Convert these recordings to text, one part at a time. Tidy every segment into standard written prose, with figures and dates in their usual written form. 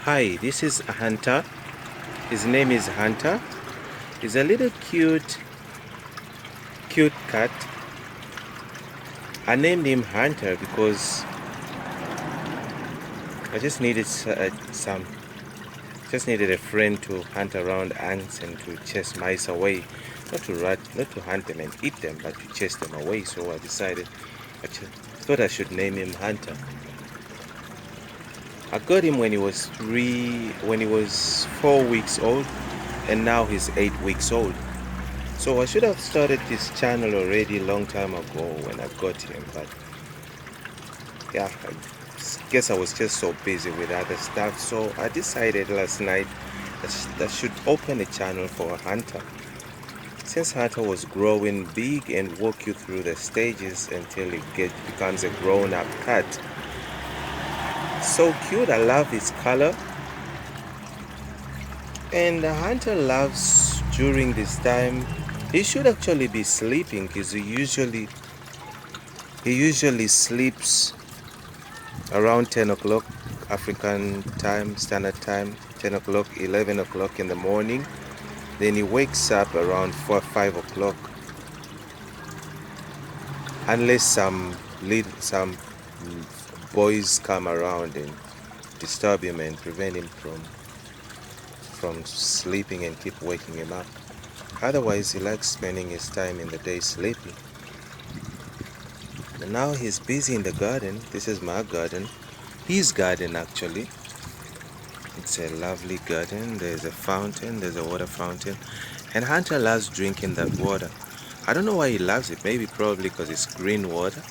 Hi, this is Hunter. His name is Hunter. He's a little cute cat. I named him Hunter because I just needed just needed a friend to hunt around ants and to chase mice away. Not to hunt them and eat them, but to chase them away. So I decided, thought I should name him Hunter. I got him when he was 4 weeks old, and now he's 8 weeks old. So I should have started this channel already a long time ago when I got him, but yeah, I guess I was just so busy with other stuff. So I decided last night that I should open a channel for Hunter. Since Hunter was growing big and walk you through the stages until becomes a grown-up cat. So cute, I love his color. And Hunter loves during this time. He should actually be sleeping because he usually sleeps around 10 o'clock African time, standard time, 10 o'clock, 11 o'clock in the morning. Then he wakes up around 4 5 o'clock, unless some boys come around and disturb him and prevent him from sleeping and keep waking him up. Otherwise, he likes spending his time in the day sleeping. And now he's busy in the garden. This is my garden. His garden, actually. It's a lovely garden. There's a fountain. There's a water fountain. And Hunter loves drinking that water. I don't know why he loves it. Maybe probably because it's green water.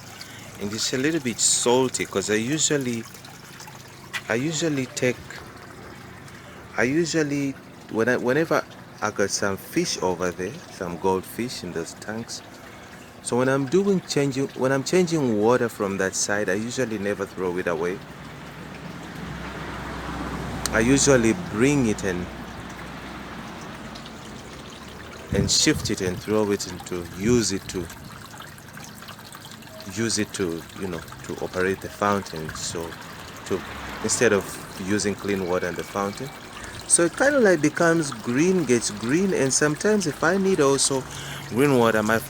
And it's a little bit salty because whenever I got some fish over there, some goldfish in those tanks. So when I'm changing water from that side, I usually never throw it away. I usually bring it and shift it and throw it into use it to to operate the fountain. So to instead of using clean water in the fountain. So it kind of like becomes green, gets green, and sometimes if I need also green water, my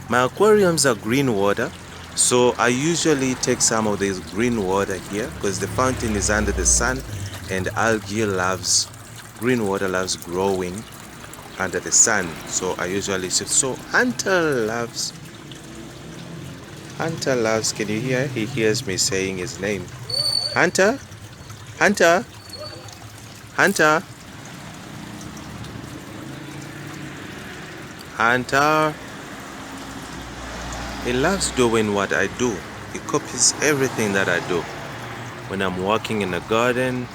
aquariums are green water, so I usually take some of this green water here because the fountain is under the sun, and green water loves growing under the sun. So I usually shift. So Hunter loves. Can you hear? He hears me saying his name. Hunter, Hunter, Hunter, Hunter. He loves doing what I do. He copies everything that I do. When I'm walking in the garden,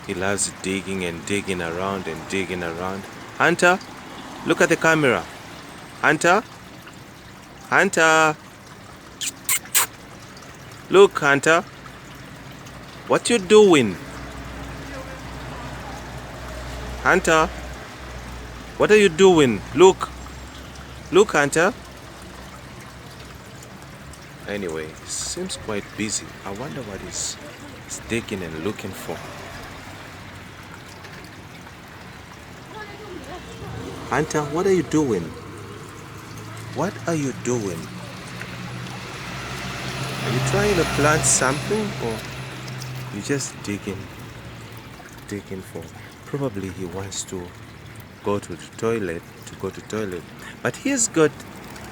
he loves digging and digging around and digging around. Hunter, look at the camera. Hunter, Hunter. Look, Hunter. What you doing? Hunter, what are you doing? Look, Hunter. Anyway, seems quite busy. I wonder what he's digging and looking for. Hunter, what are you doing? What are you doing? Are you trying to plant something, or you just digging for? Probably he wants to go to the toilet, But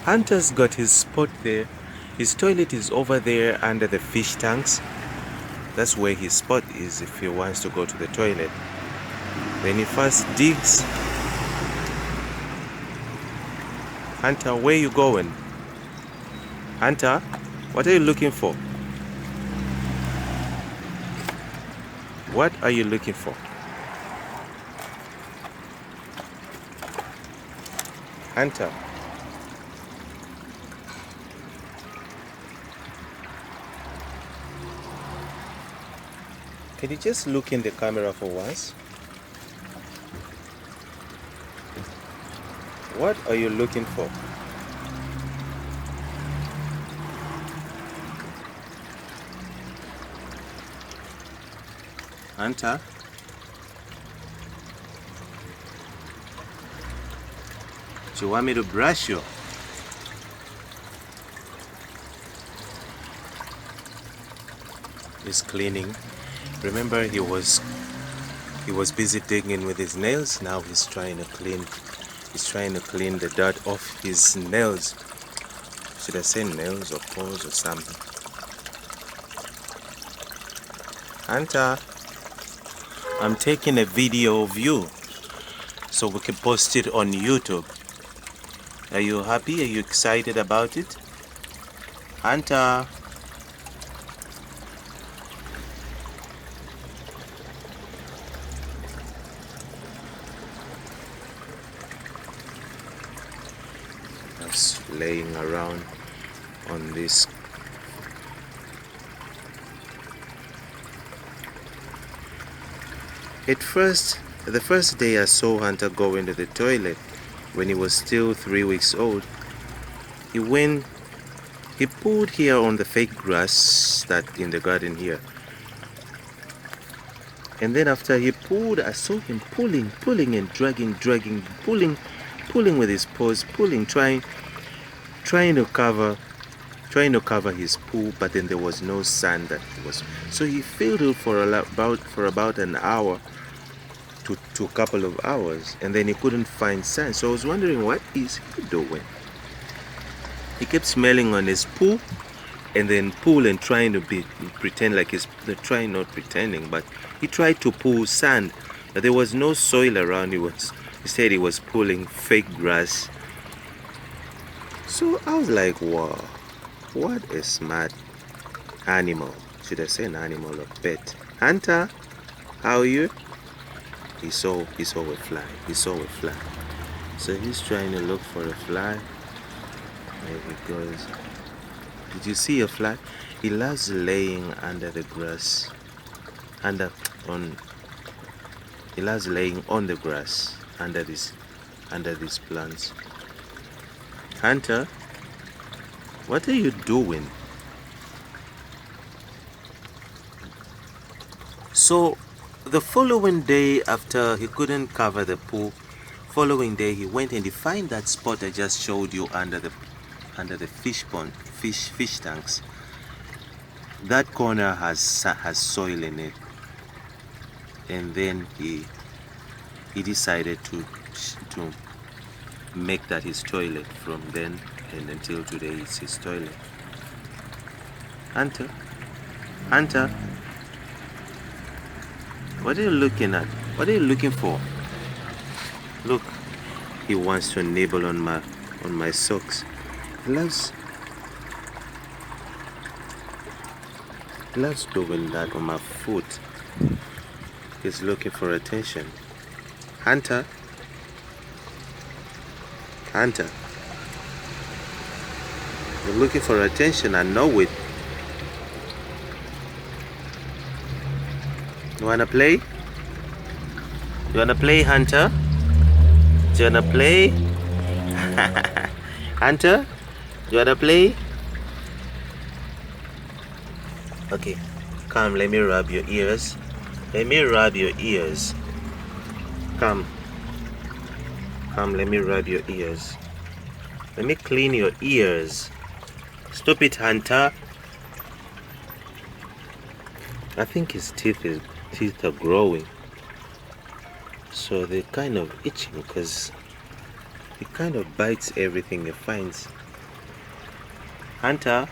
Hunter's got his spot there. His toilet is over there under the fish tanks. That's where his spot is if he wants to go to the toilet. Then he first digs. Hunter, where you going? Hunter, what are you looking for? What are you looking for? Hunter. Can you just look in the camera for once? What are you looking for? Hunter? Do you want me to brush you? He's cleaning. Remember, he was busy digging with his nails. Now he's trying to clean the dirt off his nails. Should I say nails or paws or something? Hunter, I'm taking a video of you so we can post it on YouTube. Are you happy? Are you excited about it? Hunter. Just laying around on this. The first day I saw Hunter go into the toilet when he was still 3 weeks old, he pulled here on the fake grass that in the garden here. And then after he pulled, I saw him pulling and dragging, pulling with his paws, trying to cover his poo, but then there was no sand that he was. So he filled it for about an hour to a couple of hours, and then he couldn't find sand. So I was wondering, what is he doing? He kept smelling on his poo, and then pull and trying to pretend like not pretending, but he tried to pull sand, but there was no soil around. He said he was pulling fake grass. So I was like, wow, what a smart animal. Should I say an animal or pet? Hunter, how are you? He saw a fly. So he's trying to look for a fly. There he goes. Did you see a fly? He loves laying under the grass. He loves laying on the grass under these plants. Hunter, what are you doing? So the following day, after he couldn't cover the pool, following day he went and he found that spot I just showed you under the fish pond, fish tanks. That corner has soil in it, and then he decided to make that his toilet. From then and until today, it's his toilet. Hunter, what are you looking at? What are you looking for? Look, he wants to nibble on my socks. He loves doing that on my foot. He's looking for attention. Hunter, you're looking for attention, I know it. You wanna play? Hunter? Do you wanna play? Hunter? You wanna play? Okay, come, let me rub your ears. Come, let me rub your ears. Let me clean your ears. Stop it, Hunter. I think his teeth are growing, so they're kind of itching because he kind of bites everything he finds. Hunter,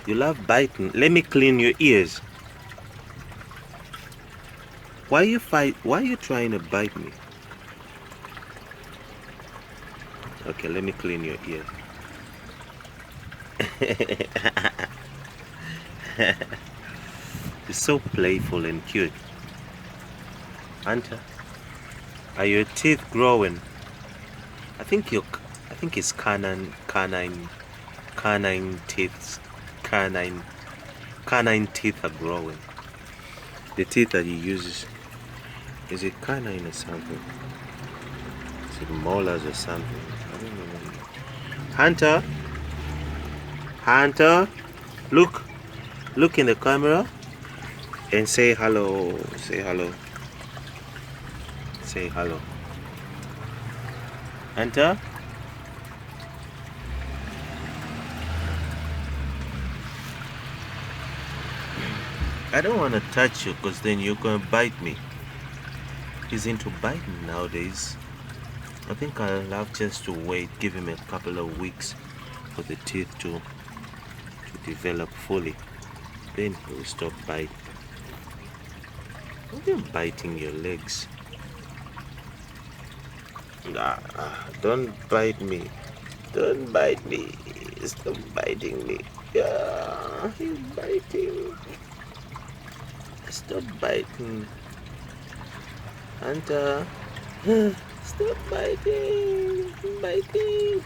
you love biting. Let me clean your ears. Why are you trying to bite me? Okay, let me clean your ear. You're so playful and cute. Hunter, are your teeth growing? I think it's canine teeth. Canine teeth are growing. The teeth that he uses, is it canine or something? Is it molars or something? I don't know. Hunter, look in the camera. And say hello. Say hello. Say hello. Hunter? I don't want to touch you because then you're going to bite me. He's into biting nowadays. I think I'll have just to wait, give him a couple of weeks for the teeth to develop fully. Then he'll stop biting. I've been biting your legs. Don't bite me. Don't bite me. Stop biting me. Yeah, he's biting. Stop biting. Hunter. Stop biting. Biting.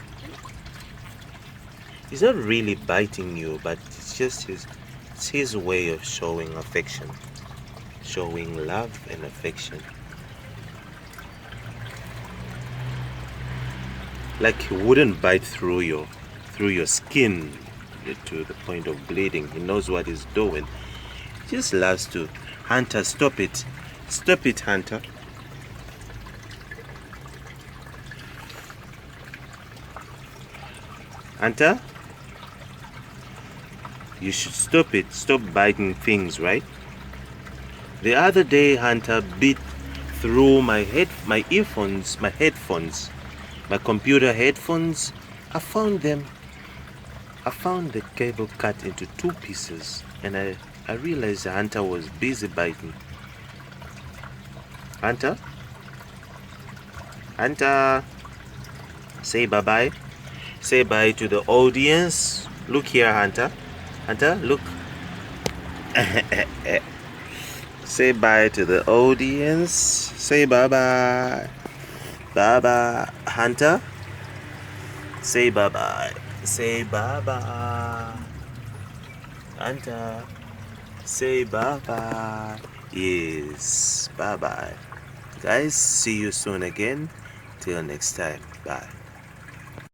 He's not really biting you, but it's just his way of showing affection. Showing love and affection. Like he wouldn't bite through your skin to the point of bleeding. He knows what he's doing. He just loves to. Hunter, stop it. Stop it, Hunter. Hunter? You should stop it. Stop biting things, right? The other day, Hunter bit through my earphones, my headphones, my computer headphones. I found the cable cut into 2 pieces, and I realized Hunter was busy biting. Hunter? Hunter? Say bye-bye. Say bye to the audience. Look here, Hunter. Hunter, look. Say bye to the audience. Say bye-bye. Bye-bye. Hunter? Say bye-bye. Say bye-bye. Hunter. Say bye-bye. Yes. Bye-bye. Guys, see you soon again. Till next time. Bye.